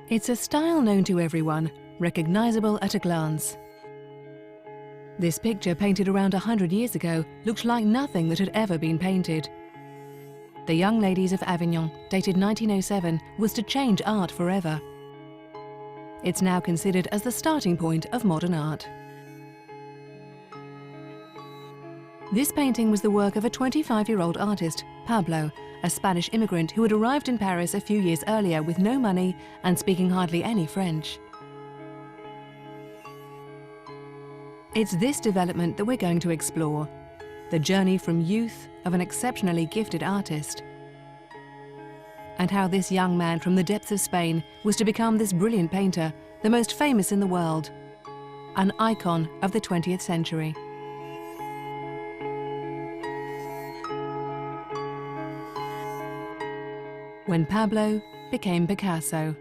It's a style known to everyone, recognizable at a glance. This picture, painted around 100 years ago, looked like nothing that had ever been painted. The Young Ladies of Avignon, dated 1907, was to change art forever. It's now considered as the starting point of modern art. This painting was the work of a 25-year-old artist, Pablo, a Spanish immigrant who had arrived in Paris a few years earlier with no money and speaking hardly any French. It's this development that we're going to explore, the journey from youth of an exceptionally gifted artist, and how this young man from the depths of Spain was to become this brilliant painter, the most famous in the world, an icon of the 20th century. When Pablo became Picasso.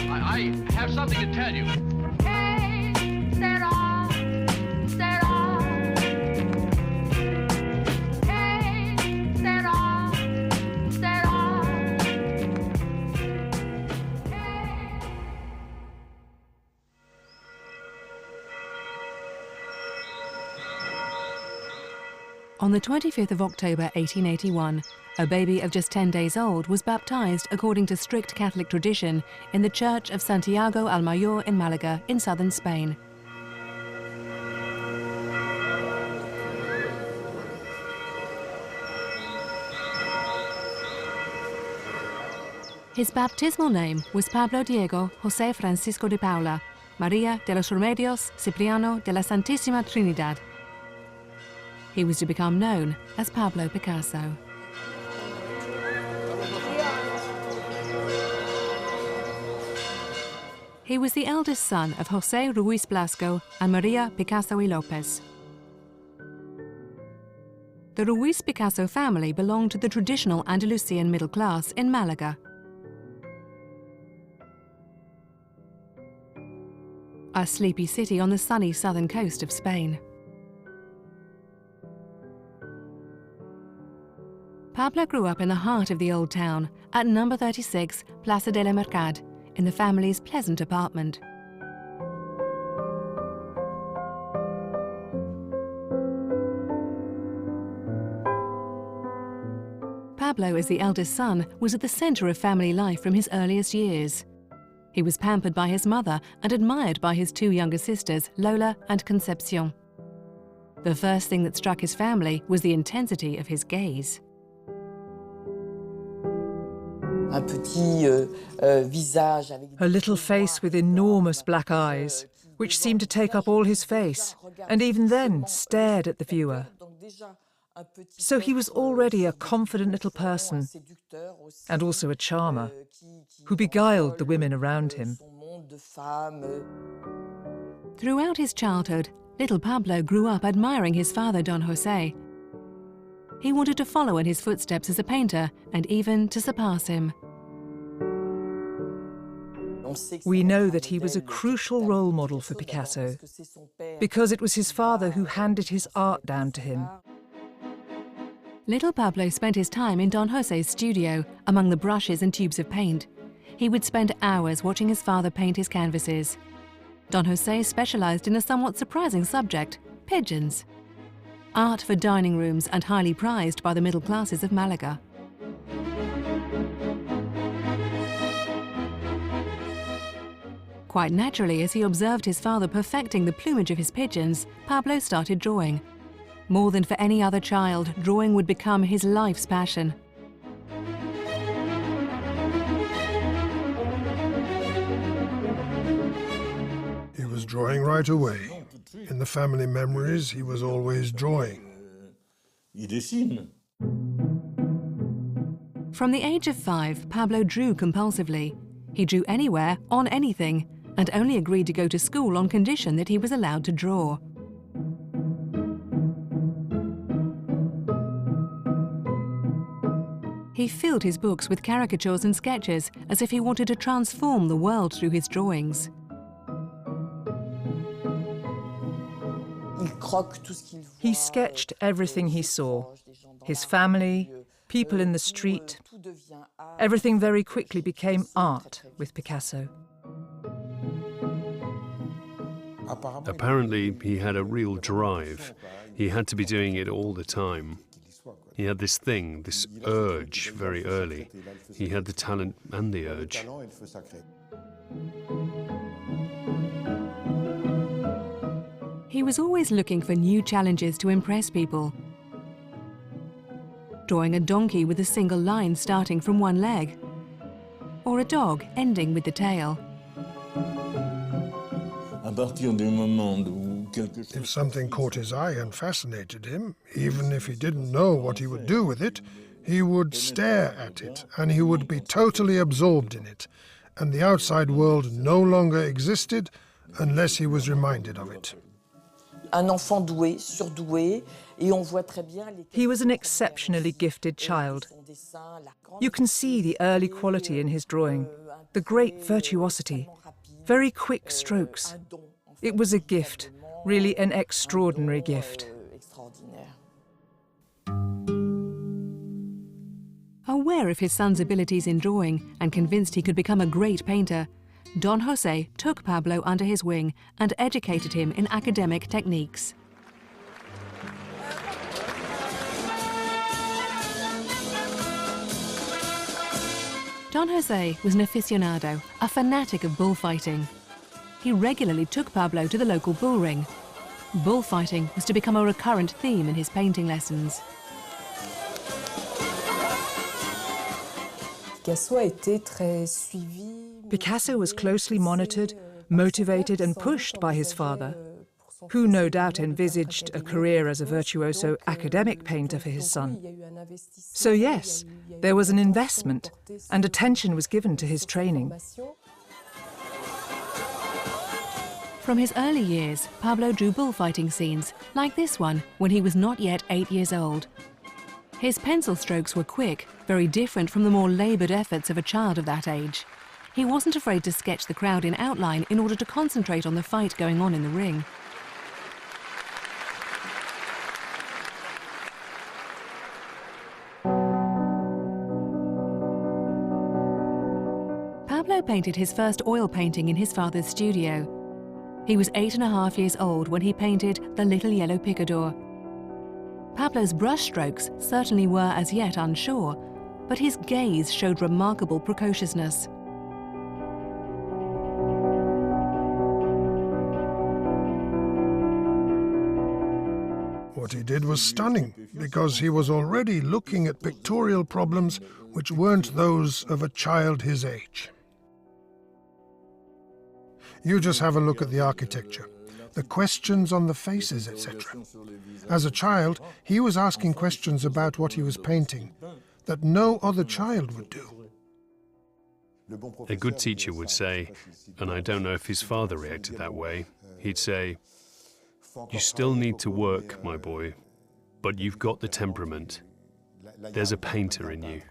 I have something to tell you. On the 25th of October 1881, a baby of just 10 days old was baptized according to strict Catholic tradition in the church of Santiago al Mayor in Malaga in southern Spain. His baptismal name was Pablo Diego José Francisco de Paula, María de los Remedios Cipriano de la Santísima Trinidad. He was to become known as Pablo Picasso. He was the eldest son of José Ruiz Blasco and María Picasso y López. The Ruiz Picasso family belonged to the traditional Andalusian middle class in Malaga. A sleepy city on the sunny southern coast of Spain. Pablo grew up in the heart of the old town, at number 36 Plaza de la Merced, in the family's pleasant apartment. Pablo, as the eldest son, was at the center of family life from his earliest years. He was pampered by his mother and admired by his two younger sisters, Lola and Concepcion. The first thing that struck his family was the intensity of his gaze. A little face with enormous black eyes, which seemed to take up all his face, and even then stared at the viewer. So he was already a confident little person, and also a charmer, who beguiled the women around him. Throughout his childhood, little Pablo grew up admiring his father, Don José. He wanted to follow in his footsteps as a painter and even to surpass him. We know that he was a crucial role model for Picasso, because it was his father who handed his art down to him. Little Pablo spent his time in Don José's studio, among the brushes and tubes of paint. He would spend hours watching his father paint his canvases. Don José specialized in a somewhat surprising subject, pigeons. Art for dining rooms and highly prized by the middle classes of Malaga. Quite naturally, as he observed his father perfecting the plumage of his pigeons, Pablo started drawing. More than for any other child, drawing would become his life's passion. He was drawing right away. In the family memories, he was always drawing. From the age of 5, Pablo drew compulsively. He drew anywhere, on anything, and only agreed to go to school on condition that he was allowed to draw. He filled his books with caricatures and sketches as if he wanted to transform the world through his drawings. He sketched everything he saw, his family, people in the street. Everything very quickly became art with Picasso. Apparently, he had a real drive. He had to be doing it all the time. He had this thing, this urge, very early. He had the talent and the urge. He was always looking for new challenges to impress people. Drawing a donkey with a single line starting from one leg, or a dog ending with the tail. If something caught his eye and fascinated him, even if he didn't know what he would do with it, he would stare at it and he would be totally absorbed in it, and the outside world no longer existed unless he was reminded of it. He was an exceptionally gifted child. You can see the early quality in his drawing, the great virtuosity, very quick strokes. It was a gift, really an extraordinary gift. Aware of his son's abilities in drawing and convinced he could become a great painter, Don José took Pablo under his wing and educated him in academic techniques. Don José was an aficionado, a fanatic of bullfighting. He regularly took Pablo to the local bull ring. Bullfighting was to become a recurrent theme in his painting lessons. Picasso was closely monitored, motivated and pushed by his father, who no doubt envisaged a career as a virtuoso academic painter for his son. So yes, there was an investment and attention was given to his training. From his early years, Pablo drew bullfighting scenes, like this one when he was not yet 8 years old. His pencil strokes were quick, very different from the more laboured efforts of a child of that age. He wasn't afraid to sketch the crowd in outline in order to concentrate on the fight going on in the ring. Pablo painted his first oil painting in his father's studio. He was 8.5 years old when he painted The Little Yellow Picador. Pablo's brushstrokes certainly were as yet unsure, but his gaze showed remarkable precociousness. What he did was stunning, because he was already looking at pictorial problems which weren't those of a child his age. You just have a look at the architecture, the questions on the faces, etc. As a child, he was asking questions about what he was painting that no other child would do. A good teacher would say, and I don't know if his father reacted that way, he'd say, "You still need to work, my boy, but you've got the temperament. There's a painter in you."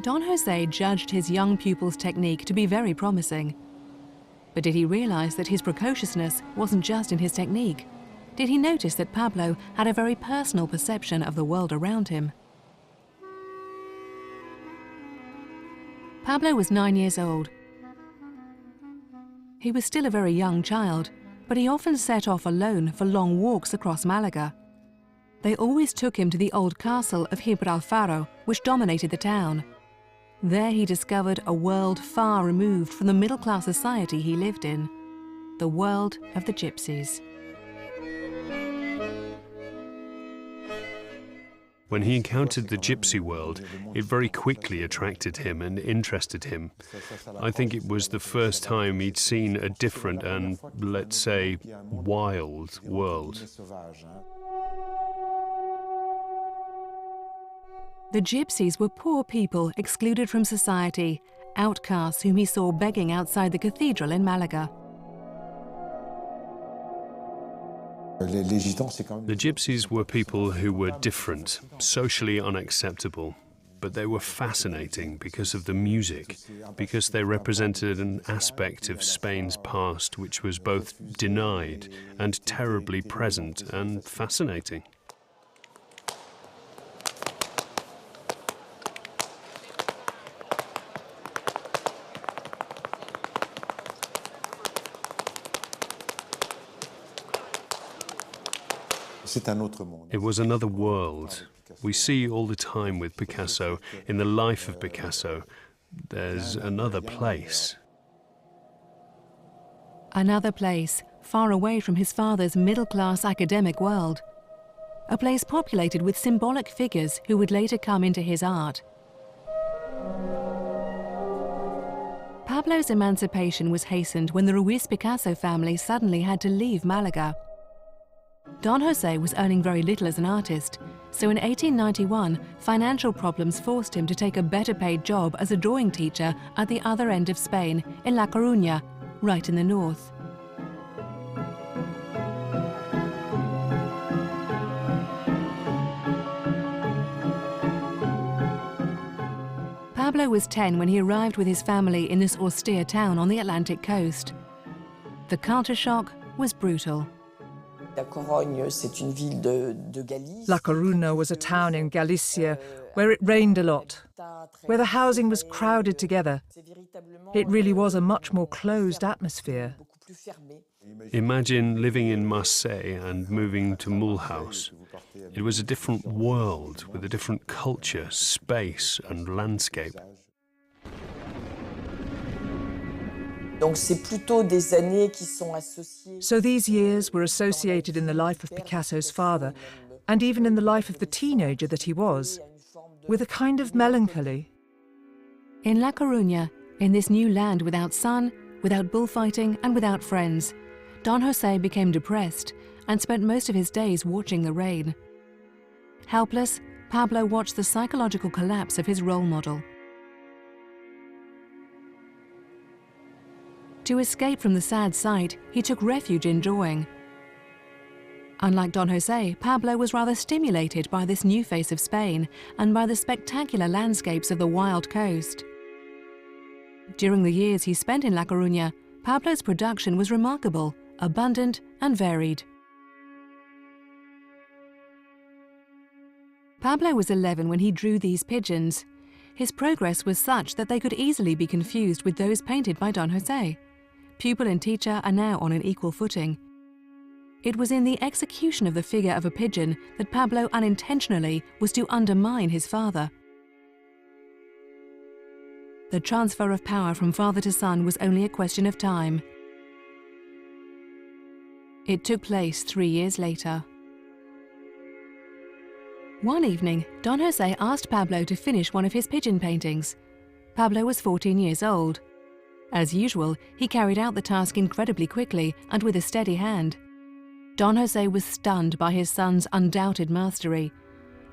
Don José judged his young pupil's technique to be very promising. But did he realize that his precociousness wasn't just in his technique? Did he notice that Pablo had a very personal perception of the world around him? Pablo was 9 years old. He was still a very young child, but he often set off alone for long walks across Malaga. They always took him to the old castle of Gibralfaro, which dominated the town. There he discovered a world far removed from the middle-class society he lived in, the world of the gypsies. When he encountered the gypsy world, it very quickly attracted him and interested him. I think it was the first time he'd seen a different and, let's say, wild world. The gypsies were poor people excluded from society, outcasts whom he saw begging outside the cathedral in Malaga. The gypsies were people who were different, socially unacceptable, but they were fascinating because of the music, because they represented an aspect of Spain's past which was both denied and terribly present and fascinating. It was another world. We see all the time with Picasso, in the life of Picasso, there's another place. Another place, far away from his father's middle-class academic world. A place populated with symbolic figures who would later come into his art. Pablo's emancipation was hastened when the Ruiz Picasso family suddenly had to leave Malaga. Don José was earning very little as an artist, so in 1891, financial problems forced him to take a better-paid job as a drawing teacher at the other end of Spain, in La Coruña, right in the north. Pablo was 10 when he arrived with his family in this austere town on the Atlantic coast. The culture shock was brutal. La Coruña was a town in Galicia where it rained a lot, where the housing was crowded together. It really was a much more closed atmosphere. Imagine living in Marseille and moving to Mulhouse. It was a different world with a different culture, space and landscape. So these years were associated in the life of Picasso's father, and even in the life of the teenager that he was, with a kind of melancholy. In La Coruña, in this new land without sun, without bullfighting and without friends, Don José became depressed and spent most of his days watching the rain. Helpless, Pablo watched the psychological collapse of his role model. To escape from the sad sight, he took refuge in drawing. Unlike Don José, Pablo was rather stimulated by this new face of Spain and by the spectacular landscapes of the wild coast. During the years he spent in La Coruña, Pablo's production was remarkable, abundant and varied. Pablo was 11 when he drew these pigeons. His progress was such that they could easily be confused with those painted by Don José. Pupil and teacher are now on an equal footing. It was in the execution of the figure of a pigeon that Pablo unintentionally was to undermine his father. The transfer of power from father to son was only a question of time. It took place 3 years later. One evening, Don José asked Pablo to finish one of his pigeon paintings. Pablo was 14 years old. As usual, he carried out the task incredibly quickly and with a steady hand. Don José was stunned by his son's undoubted mastery,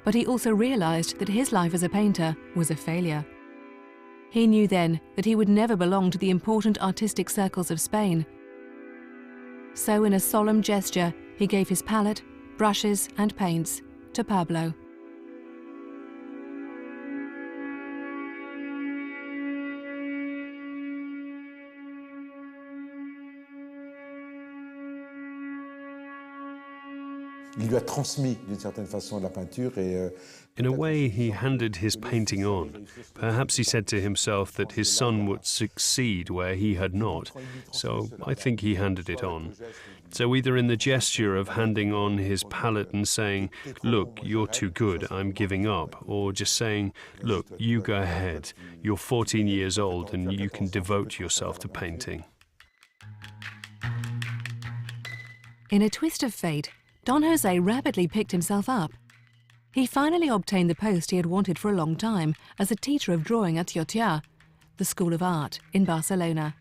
but he also realized that his life as a painter was a failure. He knew then that he would never belong to the important artistic circles of Spain. So in a solemn gesture, he gave his palette, brushes and paints to Pablo. In a way, he handed his painting on. Perhaps he said to himself that his son would succeed where he had not, so I think he handed it on. So either in the gesture of handing on his palette and saying, "Look, you're too good, I'm giving up," or just saying, "Look, you go ahead, you're 14 years old and you can devote yourself to painting." In a twist of fate, Don José rapidly picked himself up. He finally obtained the post he had wanted for a long time as a teacher of drawing at Tiotia, the School of Art in Barcelona.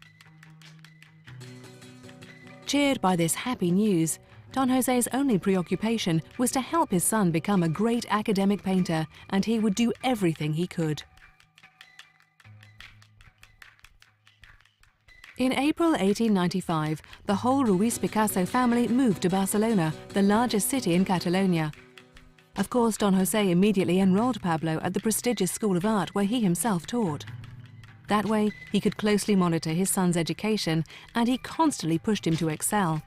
Cheered by this happy news, Don José's only preoccupation was to help his son become a great academic painter, and he would do everything he could. In April 1895, the whole Ruiz Picasso family moved to Barcelona, the largest city in Catalonia. Of course, Don José immediately enrolled Pablo at the prestigious School of Art where he himself taught. That way, he could closely monitor his son's education, and he constantly pushed him to excel.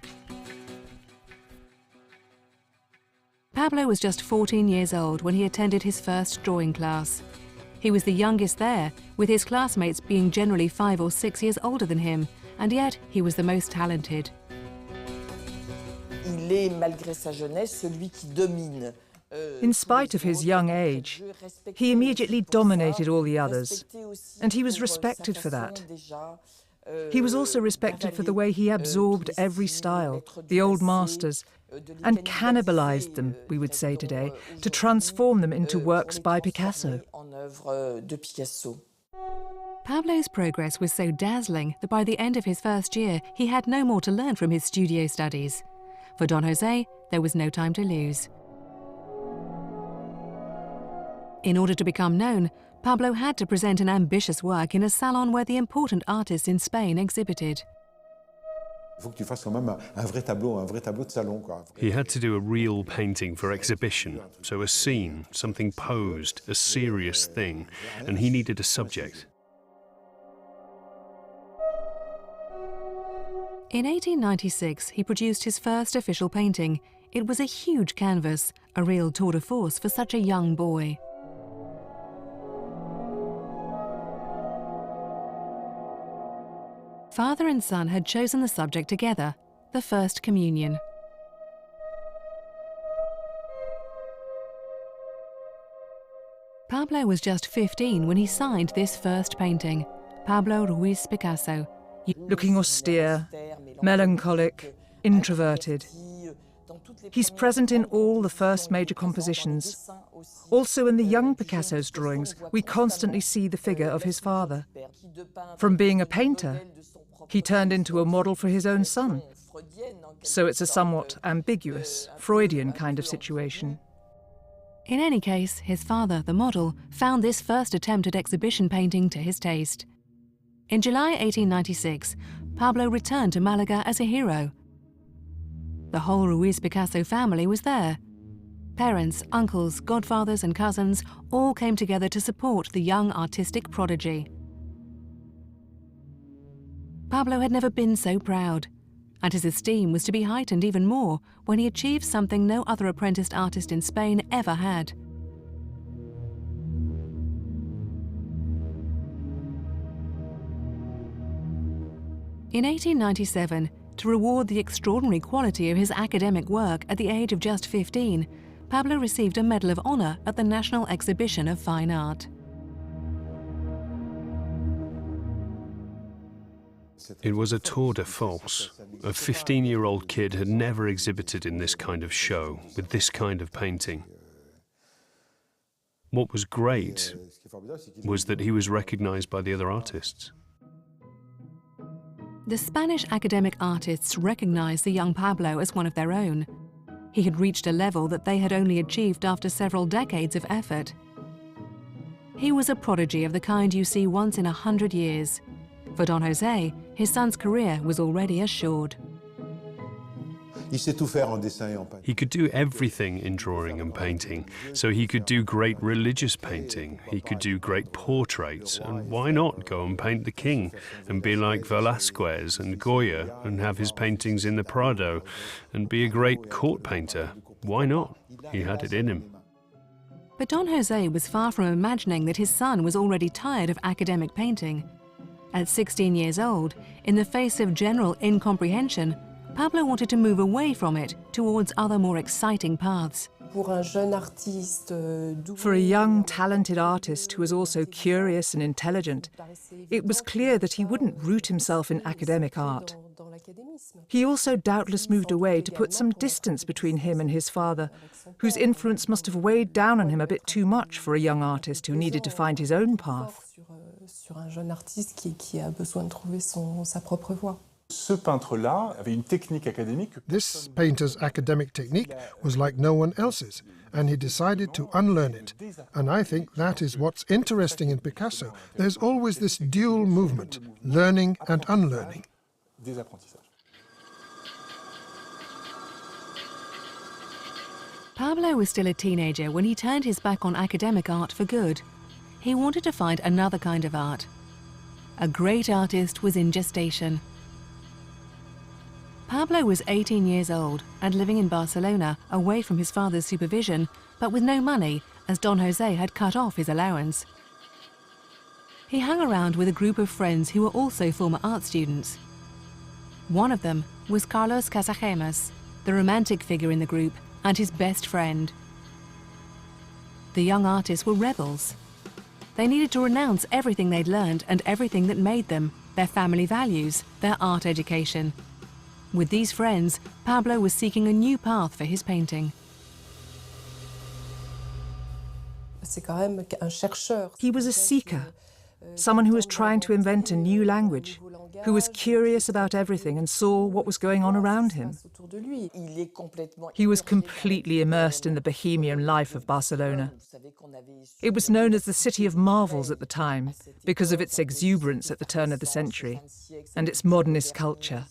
Pablo was just 14 years old when he attended his first drawing class. He was the youngest there, with his classmates being generally 5 or 6 years older than him, and yet he was the most talented. In spite of his young age, he immediately dominated all the others, and he was respected for that. He was also respected for the way he absorbed every style, the old masters, and cannibalized them, we would say today, to transform them into works by Picasso. Pablo's progress was so dazzling that by the end of his first year, he had no more to learn from his studio studies. For Don José, there was no time to lose. In order to become known, Pablo had to present an ambitious work in a salon where the important artists in Spain exhibited. He had to do a real painting for exhibition, so a scene, something posed, a serious thing, and he needed a subject. In 1896, he produced his first official painting. It was a huge canvas, a real tour de force for such a young boy. Father and son had chosen the subject together, the First Communion. Pablo was just 15 when he signed this first painting, Pablo Ruiz Picasso. Looking austere, melancholic, introverted. He's present in all the first major compositions. Also in the young Picasso's drawings, we constantly see the figure of his father. From being a painter, he turned into a model for his own son. So it's a somewhat ambiguous, Freudian kind of situation. In any case, his father, the model, found this first attempt at exhibition painting to his taste. In July 1896, Pablo returned to Malaga as a hero. The whole Ruiz Picasso family was there. Parents, uncles, godfathers and cousins all came together to support the young artistic prodigy. Pablo had never been so proud, and his esteem was to be heightened even more when he achieved something no other apprenticed artist in Spain ever had. In 1897, to reward the extraordinary quality of his academic work at the age of just 15, Pablo received a Medal of Honor at the National Exhibition of Fine Art. It was a tour de force. A 15-year-old kid had never exhibited in this kind of show, with this kind of painting. What was great was that he was recognized by the other artists. The Spanish academic artists recognized the young Pablo as one of their own. He had reached a level that they had only achieved after several decades of effort. He was a prodigy of the kind you see once in 100 years. For Don José, his son's career was already assured. He could do everything in drawing and painting, so he could do great religious painting, he could do great portraits, and why not go and paint the king and be like Velázquez and Goya and have his paintings in the Prado and be a great court painter? Why not? He had it in him. But Don José was far from imagining that his son was already tired of academic painting. At 16 years old, in the face of general incomprehension, Pablo wanted to move away from it towards other more exciting paths. For a young, talented artist who was also curious and intelligent, it was clear that he wouldn't root himself in academic art. He also doubtless moved away to put some distance between him and his father, whose influence must have weighed down on him a bit too much for a young artist who needed to find his own path. This painter's academic technique was like no one else's, and he decided to unlearn it. And I think that is what's interesting in Picasso. There's always this dual movement, learning and unlearning. Pablo was still a teenager when he turned his back on academic art for good. He wanted to find another kind of art. A great artist was in gestation. Pablo was 18 years old and living in Barcelona, away from his father's supervision, but with no money, as Don José had cut off his allowance. He hung around with a group of friends who were also former art students. One of them was Carlos Casagemas, the romantic figure in the group and his best friend. The young artists were rebels. They needed to renounce everything they'd learned and everything that made them, their family values, their art education. With these friends, Pablo was seeking a new path for his painting. He was a seeker, someone who was trying to invent a new language, who was curious about everything and saw what was going on around him. He was completely immersed in the bohemian life of Barcelona. It was known as the City of Marvels at the time because of its exuberance at the turn of the century and its modernist culture.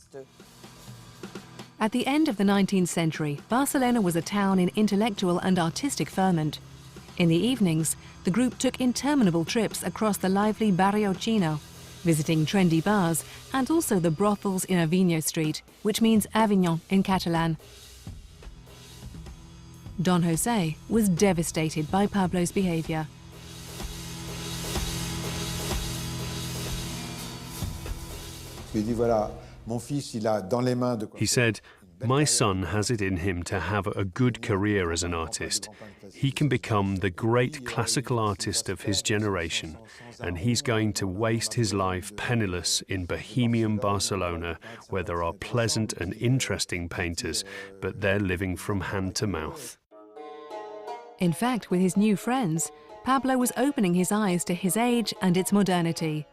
At the end of the 19th century, Barcelona was a town in intellectual and artistic ferment. In the evenings, the group took interminable trips across the lively Barrio Chino, visiting trendy bars and also the brothels in Avignon Street, which means Avignon in Catalan. Don José was devastated by Pablo's behavior. He said, "My son has it in him to have a good career as an artist. He can become the great classical artist of his generation, and he's going to waste his life penniless in bohemian Barcelona, where there are pleasant and interesting painters, but they're living from hand to mouth." In fact, with his new friends, Pablo was opening his eyes to his age and its modernity.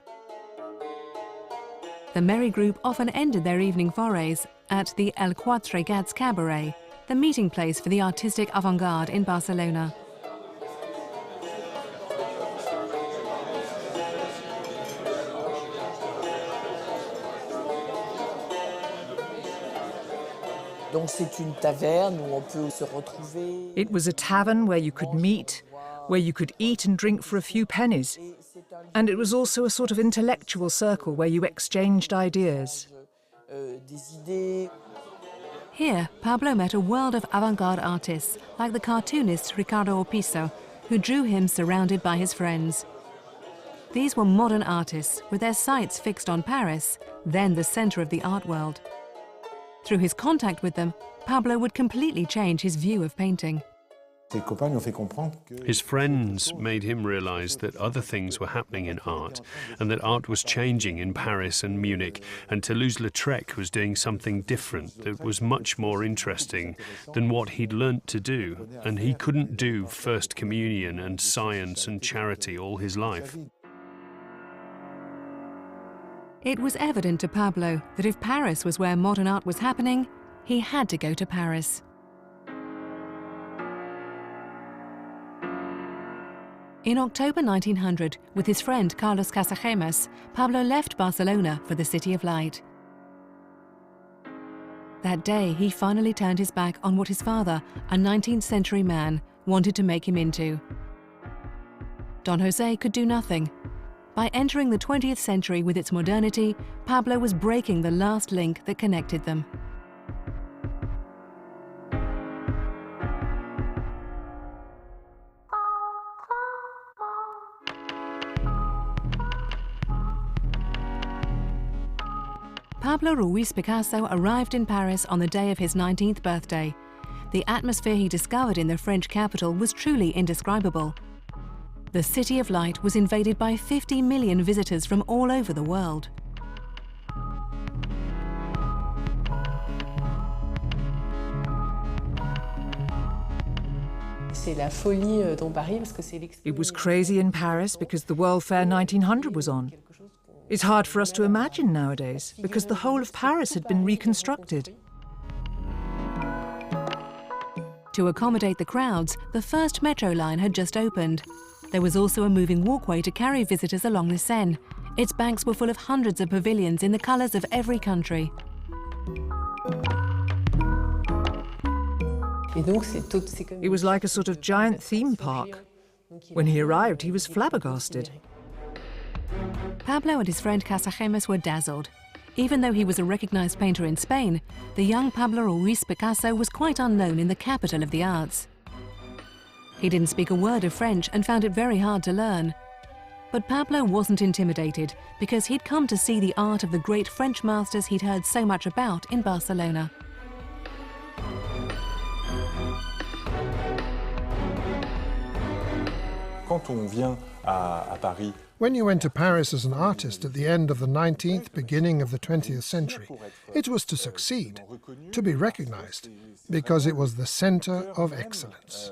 The merry group often ended their evening forays at the El Quatre Gats Cabaret, the meeting place for the artistic avant-garde in Barcelona. It was a tavern where you could meet, where you could eat and drink for a few pennies. And it was also a sort of intellectual circle where you exchanged ideas. Here, Pablo met a world of avant-garde artists, like the cartoonist Ricardo Opisso, who drew him surrounded by his friends. These were modern artists with their sights fixed on Paris, then the center of the art world. Through his contact with them, Pablo would completely change his view of painting. His friends made him realize that other things were happening in art, and that art was changing in Paris and Munich, and Toulouse-Lautrec was doing something different that was much more interesting than what he'd learnt to do, and he couldn't do First Communion and science and charity all his life. It was evident to Pablo that if Paris was where modern art was happening, he had to go to Paris. In October 1900, with his friend Carlos Casagemas, Pablo left Barcelona for the City of Light. That day, he finally turned his back on what his father, a 19th century man, wanted to make him into. Don José could do nothing. By entering the 20th century with its modernity, Pablo was breaking the last link that connected them. Pablo Ruiz Picasso arrived in Paris on the day of his 19th birthday. The atmosphere he discovered in the French capital was truly indescribable. The City of Light was invaded by 50 million visitors from all over the world. It was crazy in Paris because the World Fair 1900 was on. is hard for us to imagine nowadays because the whole of Paris had been reconstructed. To accommodate the crowds, the first metro line had just opened. There was also a moving walkway to carry visitors along the Seine. Its banks were full of hundreds of pavilions in the colours of every country. It was like a sort of giant theme park. When he arrived, he was flabbergasted. Pablo and his friend Casagemas were dazzled. Even though he was a recognized painter in Spain, the young Pablo Ruiz Picasso was quite unknown in the capital of the arts. He didn't speak a word of French and found it very hard to learn. But Pablo wasn't intimidated because he'd come to see the art of the great French masters he'd heard so much about in Barcelona. When you went to Paris as an artist at the end of the 19th, beginning of the 20th century, it was to succeed, to be recognized, because it was the center of excellence.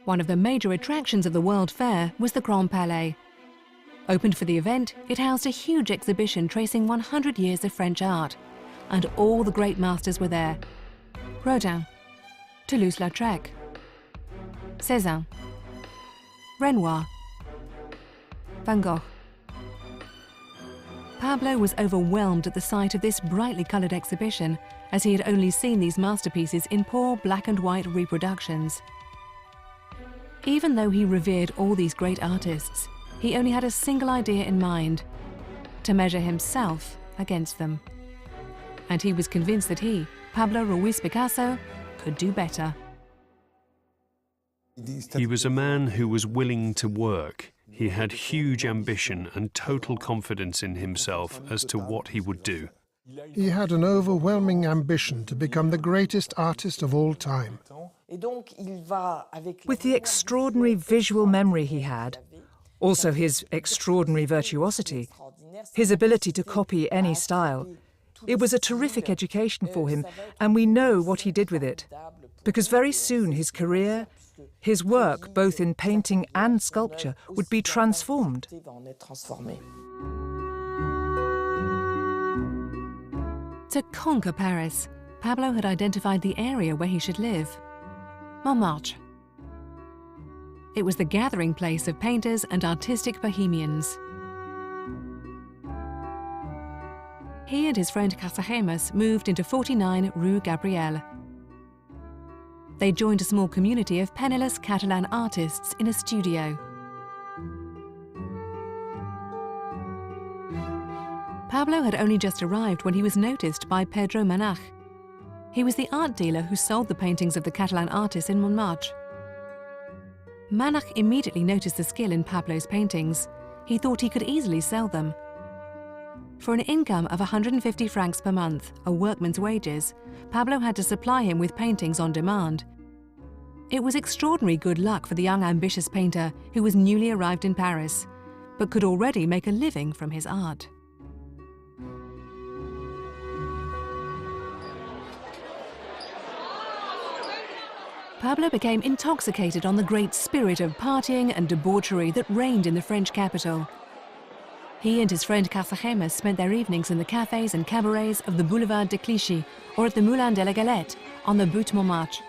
One of the major attractions of the World Fair was the Grand Palais. Opened for the event, it housed a huge exhibition tracing 100 years of French art. And all the great masters were there. Rodin, Toulouse-Lautrec, Cézanne, Renoir, Van Gogh. Pablo was overwhelmed at the sight of this brightly coloured exhibition, as he had only seen these masterpieces in poor black and white reproductions. Even though he revered all these great artists, he only had a single idea in mind: to measure himself against them. And he was convinced that he, Pablo Ruiz Picasso, could do better. He was a man who was willing to work. He had huge ambition and total confidence in himself as to what he would do. He had an overwhelming ambition to become the greatest artist of all time. With the extraordinary visual memory he had, also his extraordinary virtuosity, his ability to copy any style, it was a terrific education for him, and we know what he did with it, because very soon his career, his work, both in painting and sculpture, would be transformed. To conquer Paris, Pablo had identified the area where he should live: Montmartre. It was the gathering place of painters and artistic bohemians. He and his friend Casagemas moved into 49 Rue Gabrielle. They joined a small community of penniless Catalan artists in a studio. Pablo had only just arrived when he was noticed by Pedro Manach. He was the art dealer who sold the paintings of the Catalan artists in Montmartre. Manach immediately noticed the skill in Pablo's paintings. He thought he could easily sell them. For an income of 150 francs per month, a workman's wages, Pablo had to supply him with paintings on demand. It was extraordinary good luck for the young ambitious painter who was newly arrived in Paris, but could already make a living from his art. Pablo became intoxicated on the great spirit of partying and debauchery that reigned in the French capital. He and his friend Casagemas spent their evenings in the cafés and cabarets of the Boulevard de Clichy or at the Moulin de la Galette on the Butte Montmartre.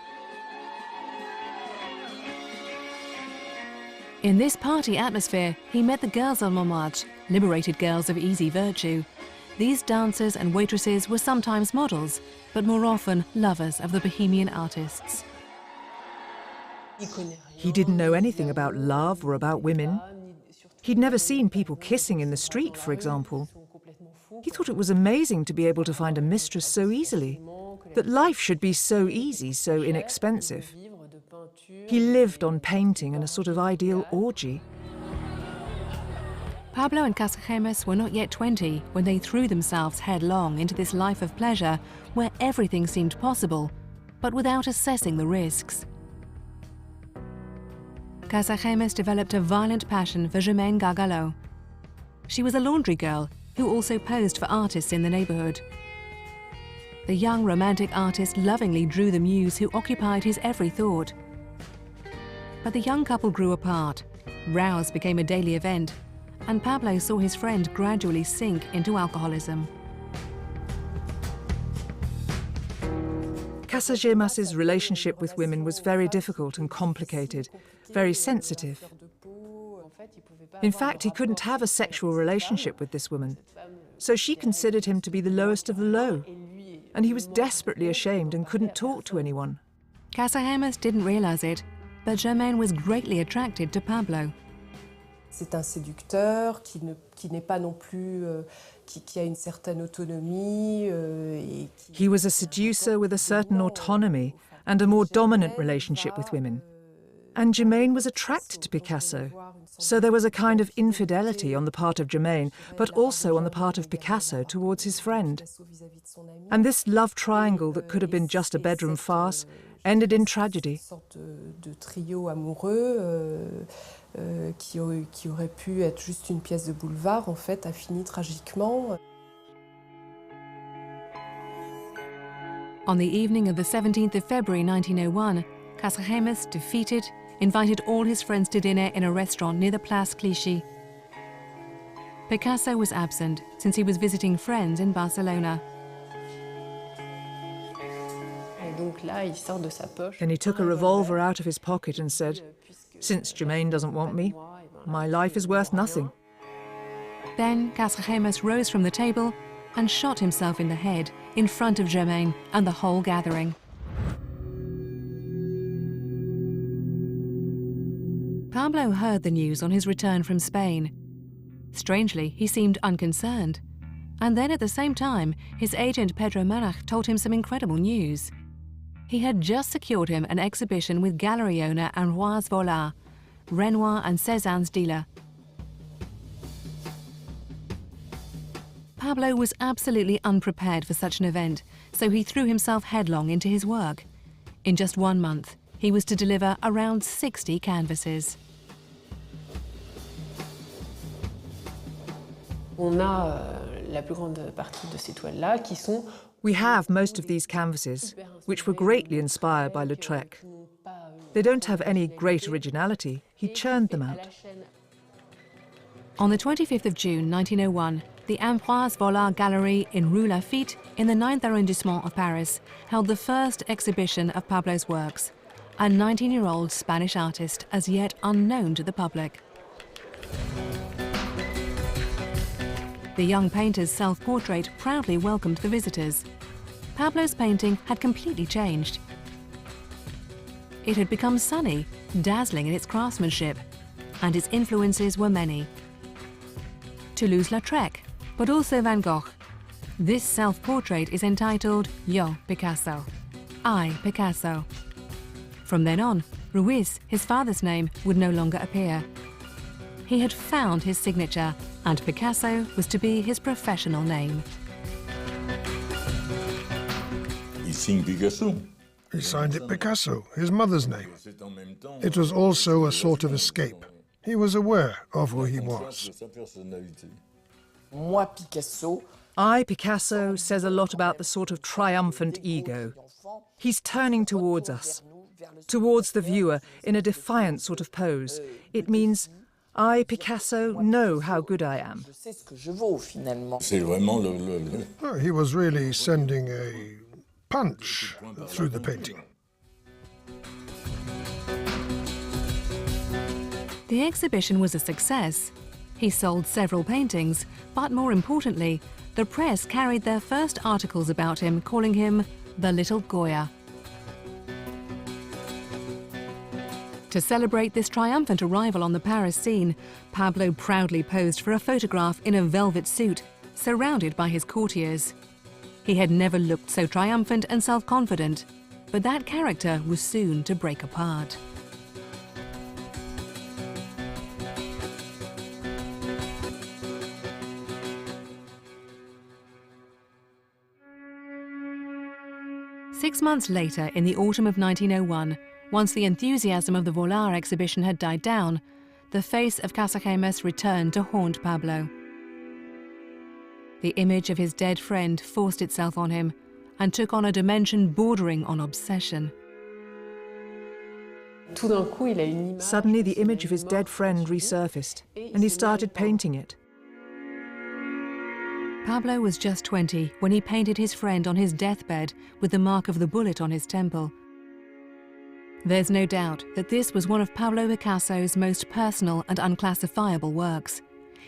In this party atmosphere, he met the girls on Montmartre, liberated girls of easy virtue. These dancers and waitresses were sometimes models, but more often lovers of the bohemian artists. He didn't know anything about love or about women. He'd never seen people kissing in the street, for example. He thought it was amazing to be able to find a mistress so easily, that life should be so easy, so inexpensive. He lived on painting and a sort of ideal orgy. Pablo and Casagemas were not yet 20 when they threw themselves headlong into this life of pleasure where everything seemed possible, but without assessing the risks. Casagemas developed a violent passion for Germaine Gargalot. She was a laundry girl who also posed for artists in the neighborhood. The young romantic artist lovingly drew the muse who occupied his every thought. But the young couple grew apart. Rows became a daily event, and Pablo saw his friend gradually sink into alcoholism. Casagemas's relationship with women was very difficult and complicated, very sensitive. In fact, he couldn't have a sexual relationship with this woman, so she considered him to be the lowest of the low, and he was desperately ashamed and couldn't talk to anyone. Casagemas didn't realize it, but Germaine was greatly attracted to Pablo. C'est un séducteur qui n'est pas non plus qui a une certaine autonomie et He was a seducer with a certain autonomy and a more dominant relationship with women. And Germaine was attracted to Picasso. So there was a kind of infidelity on the part of Germaine, but also on the part of Picasso towards his friend. And this love triangle that could have been just a bedroom farce ended in tragedy. de trio amoureux qui aurait pu être juste une pièce de boulevard, en fait, a fini tragiquement. On the evening of the 17th of February 1901, Casagemas, defeated, invited all his friends to dinner in a restaurant near the Place Clichy. Picasso was absent since he was visiting friends in Barcelona. Then he took a revolver out of his pocket and said, "Since Germaine doesn't want me, my life is worth nothing." Then Casagemas rose from the table and shot himself in the head in front of Germaine and the whole gathering. Pablo heard the news on his return from Spain. Strangely, he seemed unconcerned. And then at the same time, his agent Pedro Marach told him some incredible news. He had just secured him an exhibition with gallery owner Ambroise Vollard, Renoir and Cézanne's dealer. Pablo was absolutely unprepared for such an event, so he threw himself headlong into his work. In just 1 month, he was to deliver around 60 canvases. We have most of these canvases, which were greatly inspired by Lautrec. They don't have any great originality. He churned them out. On the 25th of June 1901, the Ambroise Vollard Gallery in Rue Lafitte in the 9th arrondissement of Paris held the first exhibition of Pablo's works, a 19-year-old Spanish artist as yet unknown to the public. The young painter's self-portrait proudly welcomed the visitors. Pablo's painting had completely changed. It had become sunny, dazzling in its craftsmanship, and its influences were many. Toulouse-Lautrec, but also Van Gogh. This self-portrait is entitled Yo Picasso, I Picasso. From then on, Ruiz, his father's name, would no longer appear. He had found his signature, and Picasso was to be his professional name. He signed it Picasso, his mother's name. It was also a sort of escape. He was aware of who he was. Moi, Picasso. I, Picasso, says a lot about the sort of triumphant ego. He's turning towards us, towards the viewer, in a defiant sort of pose. It means, I, Picasso, know how good I am. He was really sending a punch through the painting. The exhibition was a success. He sold several paintings, but more importantly, the press carried their first articles about him, calling him the Little Goya. To celebrate this triumphant arrival on the Paris scene, Pablo proudly posed for a photograph in a velvet suit, surrounded by his courtiers. He had never looked so triumphant and self-confident, but that character was soon to break apart. Six months later, in the autumn of 1901, once the enthusiasm of the Vollard exhibition had died down, the face of Casagemas returned to haunt Pablo. The image of his dead friend forced itself on him and took on a dimension bordering on obsession. Suddenly, the image of his dead friend resurfaced, and he started painting it. Pablo was just 20 when he painted his friend on his deathbed with the mark of the bullet on his temple. There's no doubt that this was one of Pablo Picasso's most personal and unclassifiable works.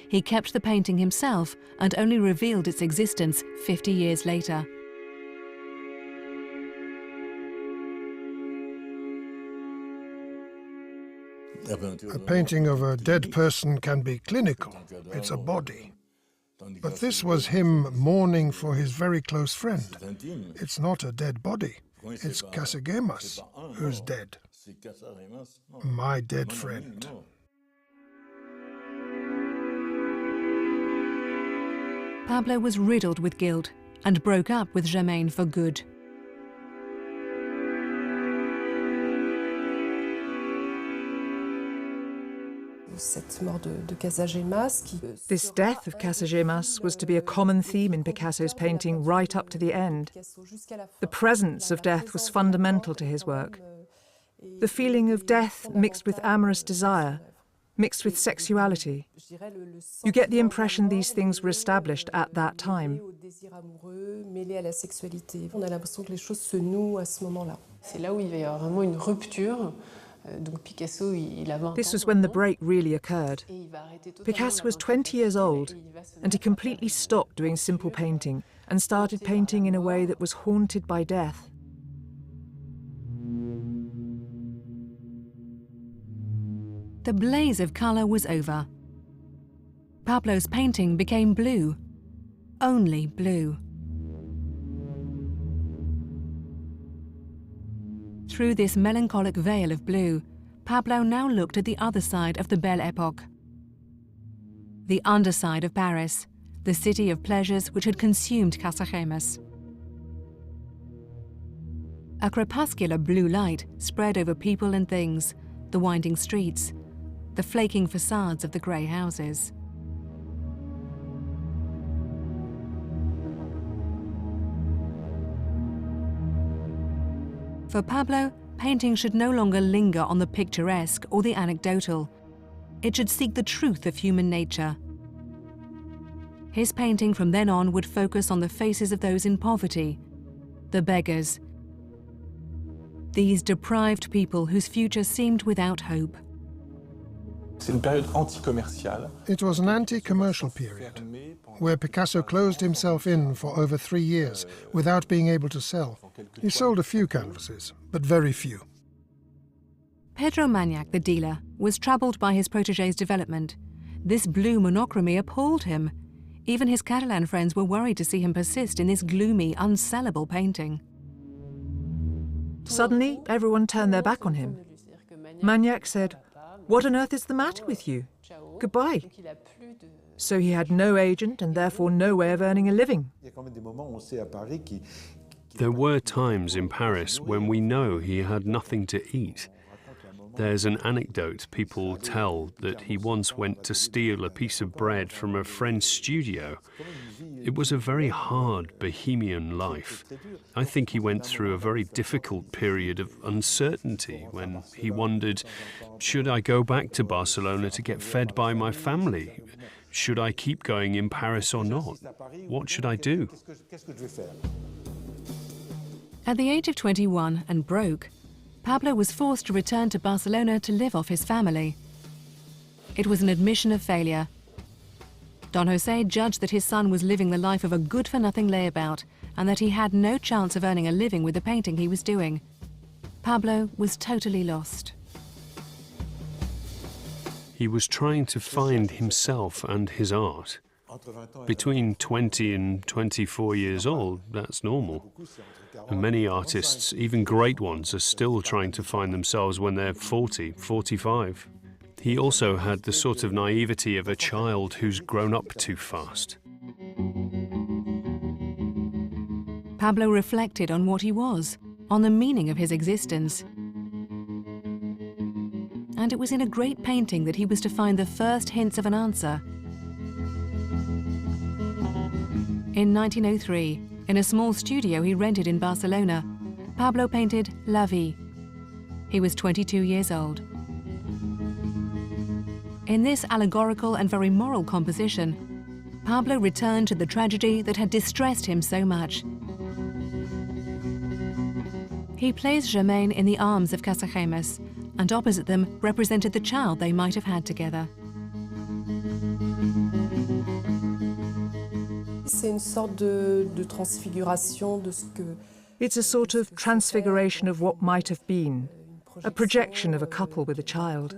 He kept the painting himself and only revealed its existence 50 years later. A painting of a dead person can be clinical. It's a body. But this was him mourning for his very close friend. It's not a dead body. It's Casagemas who's dead. My dead friend. Pablo was riddled with guilt and broke up with Germaine for good. This death of Casagemas was to be a common theme in Picasso's painting right up to the end. The presence of death was fundamental to his work. The feeling of death mixed with amorous desire, mixed with sexuality. You get the impression these things were established at that time. This was when the break really occurred. Picasso was 20 years old, and he completely stopped doing simple painting and started painting in a way that was haunted by death. The blaze of colour was over. Pablo's painting became blue, only blue. Through this melancholic veil of blue, Pablo now looked at the other side of the Belle Époque. The underside of Paris, the city of pleasures which had consumed Casagemas. A crepuscular blue light spread over people and things, the winding streets, the flaking facades of the grey houses. For Pablo, painting should no longer linger on the picturesque or the anecdotal. It should seek the truth of human nature. His painting from then on would focus on the faces of those in poverty, the beggars, these deprived people whose future seemed without hope. It was an anti-commercial period, where Picasso closed himself in for over 3 years without being able to sell. He sold a few canvases, but very few. Pedro Magnac, the dealer, was troubled by his protégé's development. This blue monochrome appalled him. Even his Catalan friends were worried to see him persist in this gloomy, unsellable painting. Suddenly, everyone turned their back on him. Magnac said, "What on earth is the matter with you? Goodbye." So he had no agent and therefore no way of earning a living. There were times in Paris when we know he had nothing to eat. There's an anecdote people tell that he once went to steal a piece of bread from a friend's studio. It was a very hard bohemian life. I think he went through a very difficult period of uncertainty when he wondered, should I go back to Barcelona to get fed by my family? Should I keep going in Paris or not? What should I do? At the age of 21 and broke, Pablo was forced to return to Barcelona to live off his family. It was an admission of failure. Don José judged that his son was living the life of a good-for-nothing layabout and that he had no chance of earning a living with the painting he was doing. Pablo was totally lost. He was trying to find himself and his art. Between 20 and 24 years old, that's normal. And many artists, even great ones, are still trying to find themselves when they're 40, 45. He also had the sort of naivety of a child who's grown up too fast. Pablo reflected on what he was, on the meaning of his existence. And it was in a great painting that he was to find the first hints of an answer. In 1903, in a small studio he rented in Barcelona, Pablo painted La Vie. He was 22 years old. In this allegorical and very moral composition, Pablo returned to the tragedy that had distressed him so much. He placed Germaine in the arms of Casagemas, and opposite them represented the child they might have had together. It's a sort of transfiguration of what might have been, a projection of a couple with a child.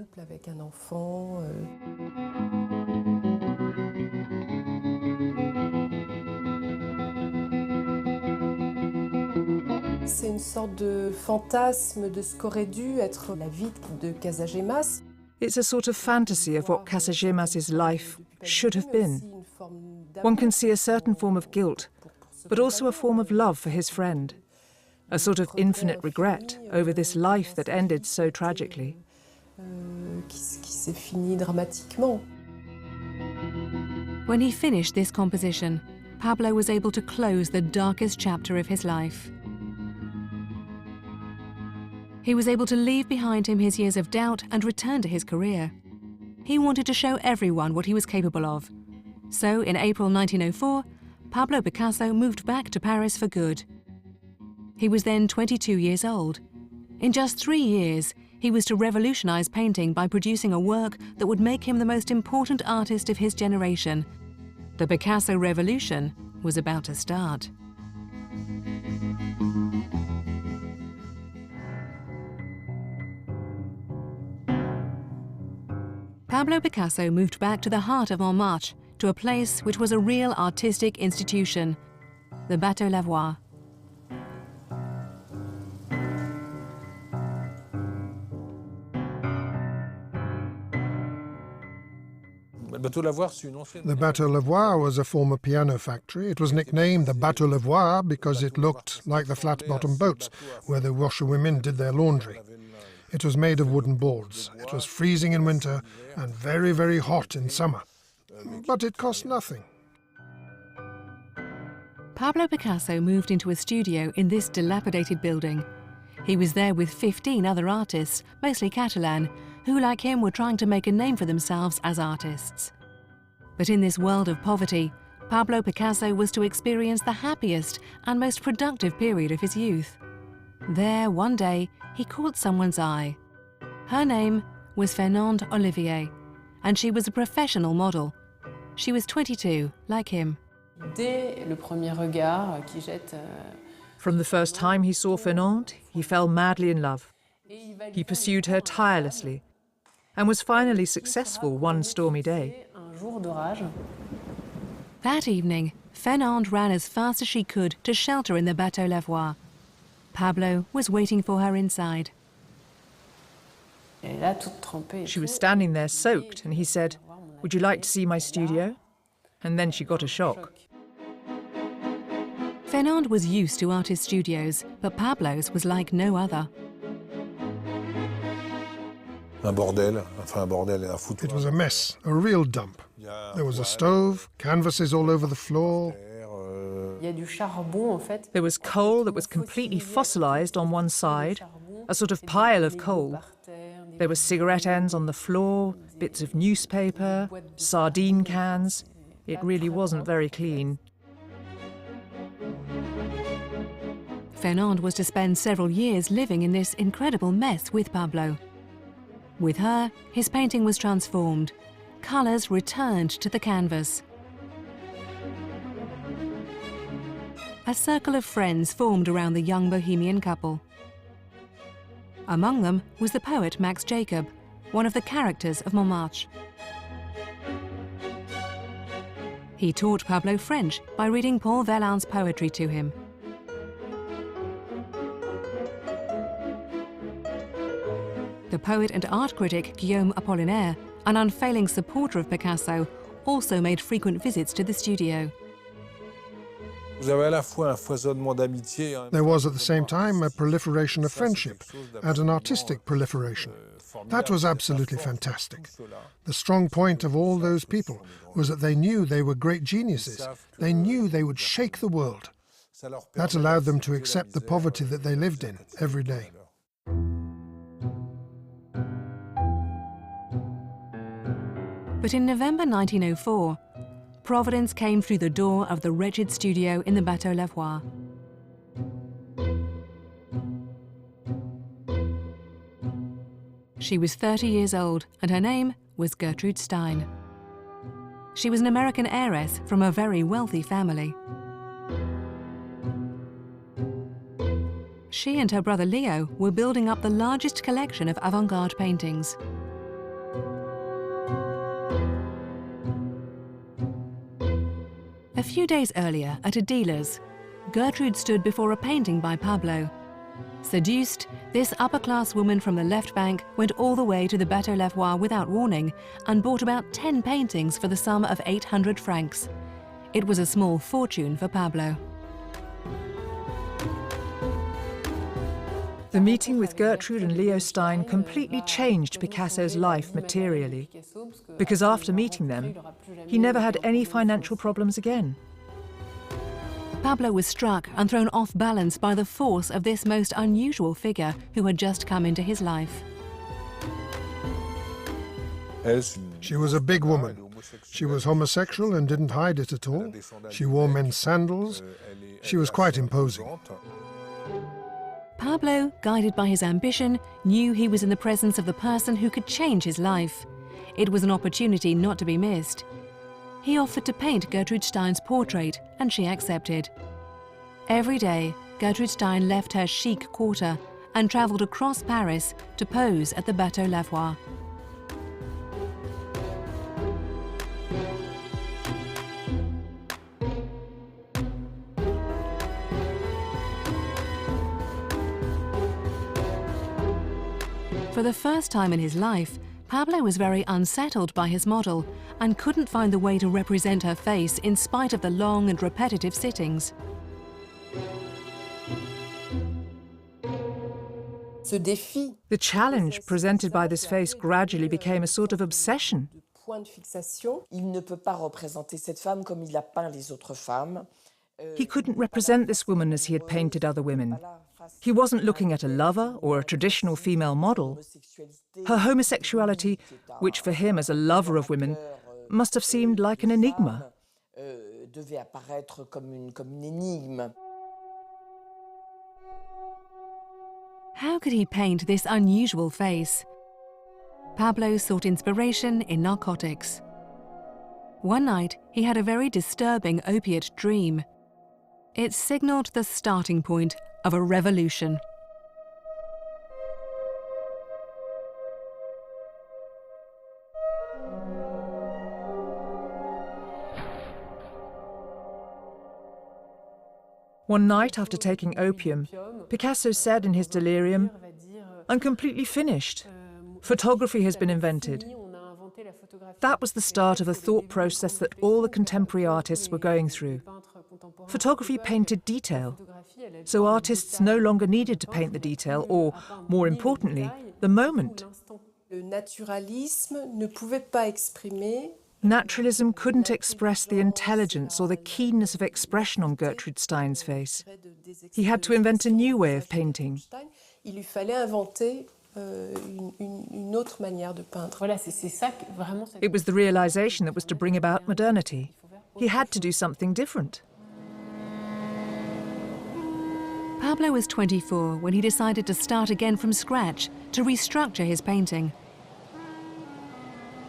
C'est une sorte de fantasme de ce qu'aurait dû être la vie de Casagemas. It's a sort of fantasy of what Casagemas' life should have been. One can see a certain form of guilt, but also a form of love for his friend, a sort of infinite regret over this life that ended so tragically. Qui s'est fini dramatiquement. When he finished this composition, Pablo was able to close the darkest chapter of his life. He was able to leave behind him his years of doubt and return to his career. He wanted to show everyone what he was capable of. So, in April 1904, Pablo Picasso moved back to Paris for good. He was then 22 years old. In just 3 years, he was to revolutionize painting by producing a work that would make him the most important artist of his generation. The Picasso Revolution was about to start. Pablo Picasso moved back to the heart of Montmartre, to a place which was a real artistic institution, the Bateau Lavoir. The Bateau Lavoir was a former piano factory. It was nicknamed the Bateau Lavoir because it looked like the flat-bottomed boats where the washerwomen did their laundry. It was made of wooden boards. It was freezing in winter and very, very hot in summer. But it cost nothing. Pablo Picasso moved into a studio in this dilapidated building. He was there with 15 other artists, mostly Catalan, who, like him, were trying to make a name for themselves as artists. But in this world of poverty, Pablo Picasso was to experience the happiest and most productive period of his youth. There, one day, he caught someone's eye. Her name was Fernande Olivier, and she was a professional model. She was 22, like him. From the first time he saw Fernande, he fell madly in love. He pursued her tirelessly and was finally successful one stormy day. That evening, Fernande ran as fast as she could to shelter in the Bateau Lavoir. Pablo was waiting for her inside. She was standing there soaked, and he said, "Would you like to see my studio?" And then she got a shock. Fernande was used to artist studios, but Pablo's was like no other. It was a mess, a real dump. There was a stove, canvases all over the floor. There was coal that was completely fossilized on one side, a sort of pile of coal. There were cigarette ends on the floor, bits of newspaper, sardine cans. It really wasn't very clean. Fernande was to spend several years living in this incredible mess with Pablo. With her, his painting was transformed. Colours returned to the canvas. A circle of friends formed around the young bohemian couple. Among them was the poet Max Jacob, one of the characters of Montmartre. He taught Pablo French by reading Paul Verlaine's poetry to him. The poet and art critic Guillaume Apollinaire, an unfailing supporter of Picasso, also made frequent visits to the studio. There was at the same time a proliferation of friendship and an artistic proliferation. That was absolutely fantastic. The strong point of all those people was that they knew they were great geniuses. They knew they would shake the world. That allowed them to accept the poverty that they lived in every day. But in November 1904, Providence came through the door of the wretched studio in the Bateau Lavoir. She was 30 years old, and her name was Gertrude Stein. She was an American heiress from a very wealthy family. She and her brother Leo were building up the largest collection of avant-garde paintings. A few days earlier, at a dealer's, Gertrude stood before a painting by Pablo. Seduced, this upper-class woman from the left bank went all the way to the Bateau Lavoir without warning and bought about 10 paintings for the sum of 800 francs. It was a small fortune for Pablo. The meeting with Gertrude and Leo Stein completely changed Picasso's life materially, because after meeting them, he never had any financial problems again. Pablo was struck and thrown off balance by the force of this most unusual figure who had just come into his life. She was a big woman. She was homosexual and didn't hide it at all. She wore men's sandals. She was quite imposing. Pablo, guided by his ambition, knew he was in the presence of the person who could change his life. It was an opportunity not to be missed. He offered to paint Gertrude Stein's portrait, and she accepted. Every day, Gertrude Stein left her chic quarter and travelled across Paris to pose at the Bateau Lavoir. For the first time in his life, Pablo was very unsettled by his model and couldn't find the way to represent her face in spite of the long and repetitive sittings. The challenge presented by this face gradually became a sort of obsession. He couldn't represent this woman as he had painted other women. He wasn't looking at a lover or a traditional female model. Her homosexuality, which for him as a lover of women, must have seemed like an enigma. How could he paint this unusual face? Pablo sought inspiration in narcotics. One night, he had a very disturbing opiate dream. It signaled the starting point of a revolution. One night after taking opium, Picasso said in his delirium, "I'm completely finished. Photography has been invented." That was the start of a thought process that all the contemporary artists were going through. Photography painted detail, so artists no longer needed to paint the detail or, more importantly, the moment. Naturalism couldn't express the intelligence or the keenness of expression on Gertrude Stein's face. He had to invent a new way of painting. It was the realization that was to bring about modernity. He had to do something different. Pablo was 24 when he decided to start again from scratch to restructure his painting.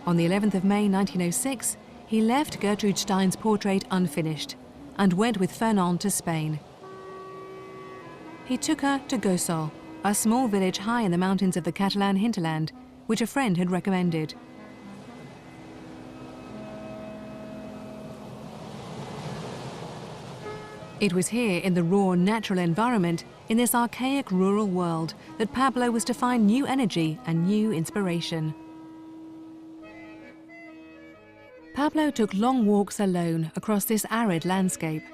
On the 11th of May 1906, he left Gertrude Stein's portrait unfinished and went with Fernand to Spain. He took her to Gossol, a small village high in the mountains of the Catalan hinterland, which a friend had recommended. It was here, in the raw, natural environment, in this archaic rural world, that Pablo was to find new energy and new inspiration. Pablo took long walks alone across this arid landscape.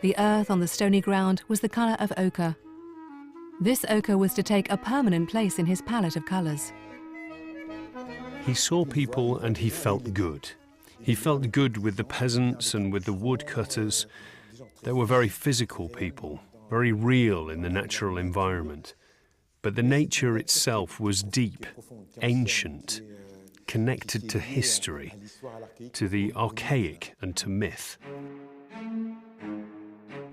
The earth on the stony ground was the colour of ochre. This ochre was to take a permanent place in his palette of colours. He saw people and he felt good. He felt good with the peasants and with the woodcutters. They were very physical people, very real in the natural environment. But the nature itself was deep, ancient, connected to history, to the archaic and to myth.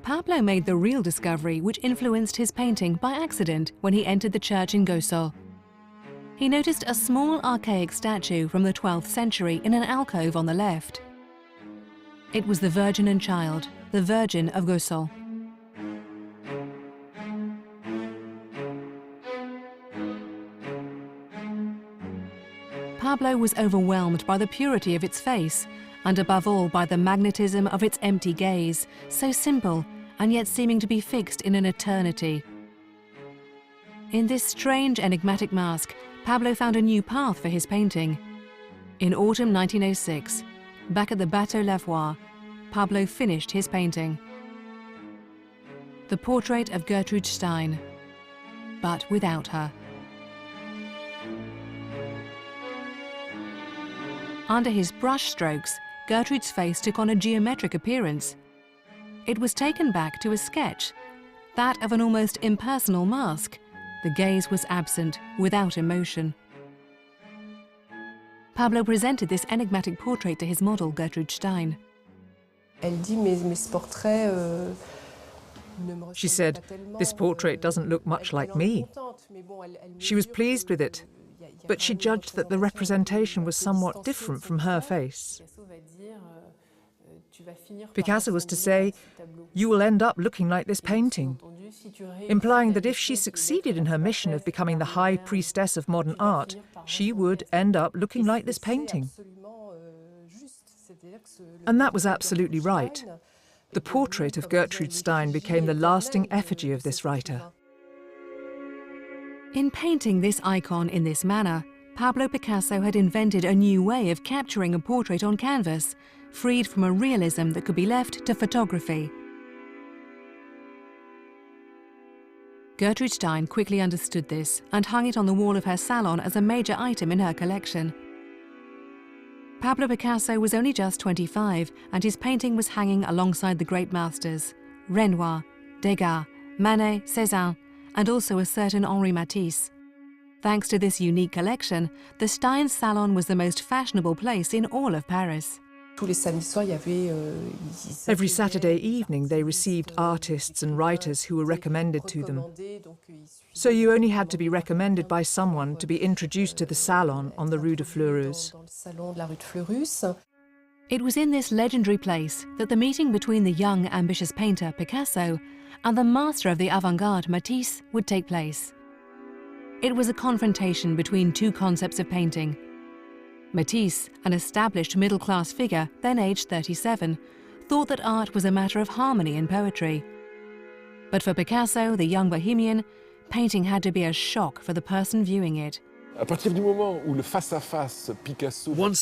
Pablo made the real discovery which influenced his painting by accident when he entered the church in Gossol. He noticed a small archaic statue from the 12th century in an alcove on the left. It was the Virgin and Child, the Virgin of Gossol. Pablo was overwhelmed by the purity of its face, and above all by the magnetism of its empty gaze, so simple and yet seeming to be fixed in an eternity. In this strange, enigmatic mask, Pablo found a new path for his painting. In autumn 1906, back at the Bateau Lavoie, Pablo finished his painting. The portrait of Gertrude Stein, but without her. Under his brush strokes, Gertrude's face took on a geometric appearance. It was taken back to a sketch, that of an almost impersonal mask. The gaze was absent, without emotion. Pablo presented this enigmatic portrait to his model, Gertrude Stein. She said, "This portrait doesn't look much like me." She was pleased with it, but she judged that the representation was somewhat different from her face. Picasso was to say, "You will end up looking like this painting," implying that if she succeeded in her mission of becoming the high priestess of modern art, she would end up looking like this painting. And that was absolutely right. The portrait of Gertrude Stein became the lasting effigy of this writer. In painting this icon in this manner, Pablo Picasso had invented a new way of capturing a portrait on canvas, freed from a realism that could be left to photography. Gertrude Stein quickly understood this and hung it on the wall of her salon as a major item in her collection. Pablo Picasso was only just 25, and his painting was hanging alongside the great masters, Renoir, Degas, Manet, Cézanne, and also a certain Henri Matisse. Thanks to this unique collection, the Stein salon was the most fashionable place in all of Paris. Every Saturday evening they received artists and writers who were recommended to them. So you only had to be recommended by someone to be introduced to the salon on the Rue de Fleurus. It was in this legendary place that the meeting between the young, ambitious painter Picasso and the master of the avant-garde Matisse would take place. It was a confrontation between two concepts of painting. Matisse, an established middle-class figure, then aged 37, thought that art was a matter of harmony and poetry. But for Picasso, the young bohemian, painting had to be a shock for the person viewing it. Once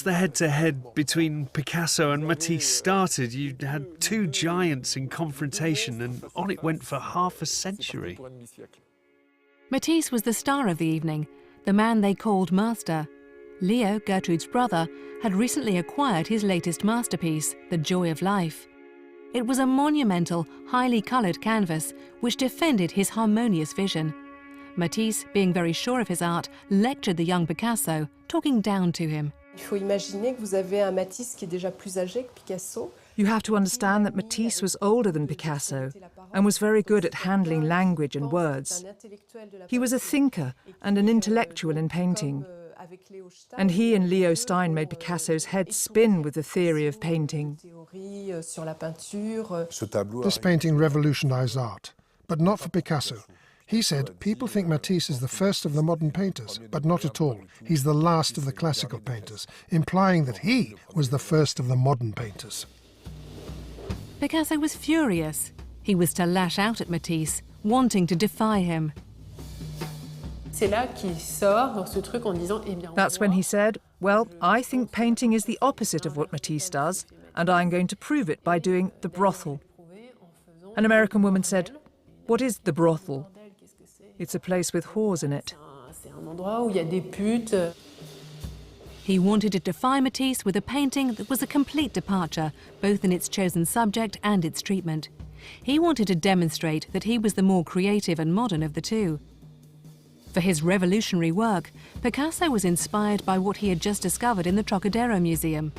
the head-to-head between Picasso and Matisse started, you had two giants in confrontation, and on it went for half a century. Matisse was the star of the evening, the man they called master. Leo, Gertrude's brother, had recently acquired his latest masterpiece, The Joy of Life. It was a monumental, highly coloured canvas which defended his harmonious vision. Matisse, being very sure of his art, lectured the young Picasso, talking down to him. You have to understand that Matisse was older than Picasso and was very good at handling language and words. He was a thinker and an intellectual in painting. And he and Leo Stein made Picasso's head spin with the theory of painting. This painting revolutionized art, but not for Picasso. He said, people think Matisse is the first of the modern painters, but not at all. He's the last of the classical painters, implying that he was the first of the modern painters. Picasso was furious. He was to lash out at Matisse, wanting to defy him. That's when he said, "Well, I think painting is the opposite of what Matisse does, and I'm going to prove it by doing the brothel." An American woman said, "What is the brothel?" "It's a place with whores in it." He wanted to defy Matisse with a painting that was a complete departure, both in its chosen subject and its treatment. He wanted to demonstrate that he was the more creative and modern of the two. For his revolutionary work, Picasso was inspired by what he had just discovered in the Trocadero Museum.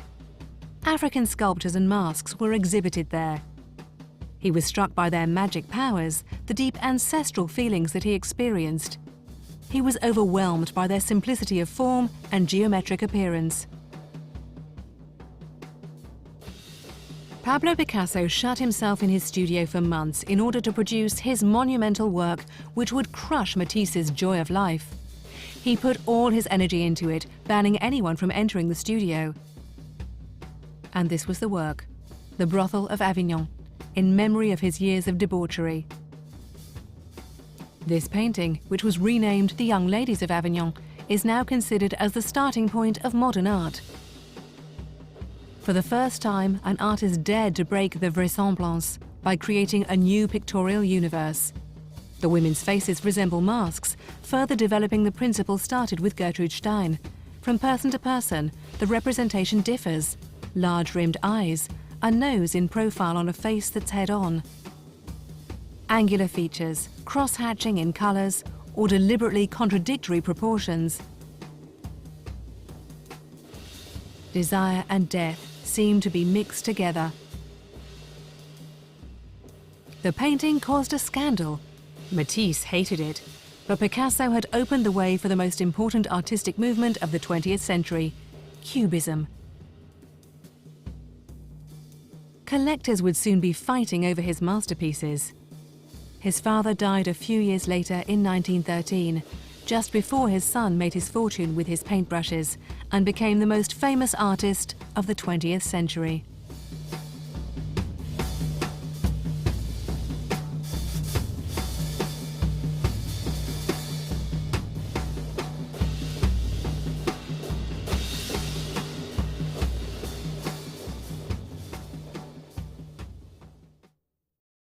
African sculptures and masks were exhibited there. He was struck by their magic powers, the deep ancestral feelings that he experienced. He was overwhelmed by their simplicity of form and geometric appearance. Pablo Picasso shut himself in his studio for months in order to produce his monumental work, which would crush Matisse's joy of life. He put all his energy into it, banning anyone from entering the studio. And this was the work, The Brothel of Avignon, in memory of his years of debauchery. This painting, which was renamed The Young Ladies of Avignon, is now considered as the starting point of modern art. For the first time, an artist dared to break the vraisemblance by creating a new pictorial universe. The women's faces resemble masks, further developing the principle started with Gertrude Stein. From person to person, the representation differs. Large-rimmed eyes, a nose in profile on a face that's head-on. Angular features, cross-hatching in colours, or deliberately contradictory proportions. Desire and death seem to be mixed together. The painting caused a scandal. Matisse hated it, but Picasso had opened the way for the most important artistic movement of the 20th century, Cubism. Collectors would soon be fighting over his masterpieces. His father died a few years later in 1913, just before his son made his fortune with his paintbrushes and became the most famous artist of the 20th century.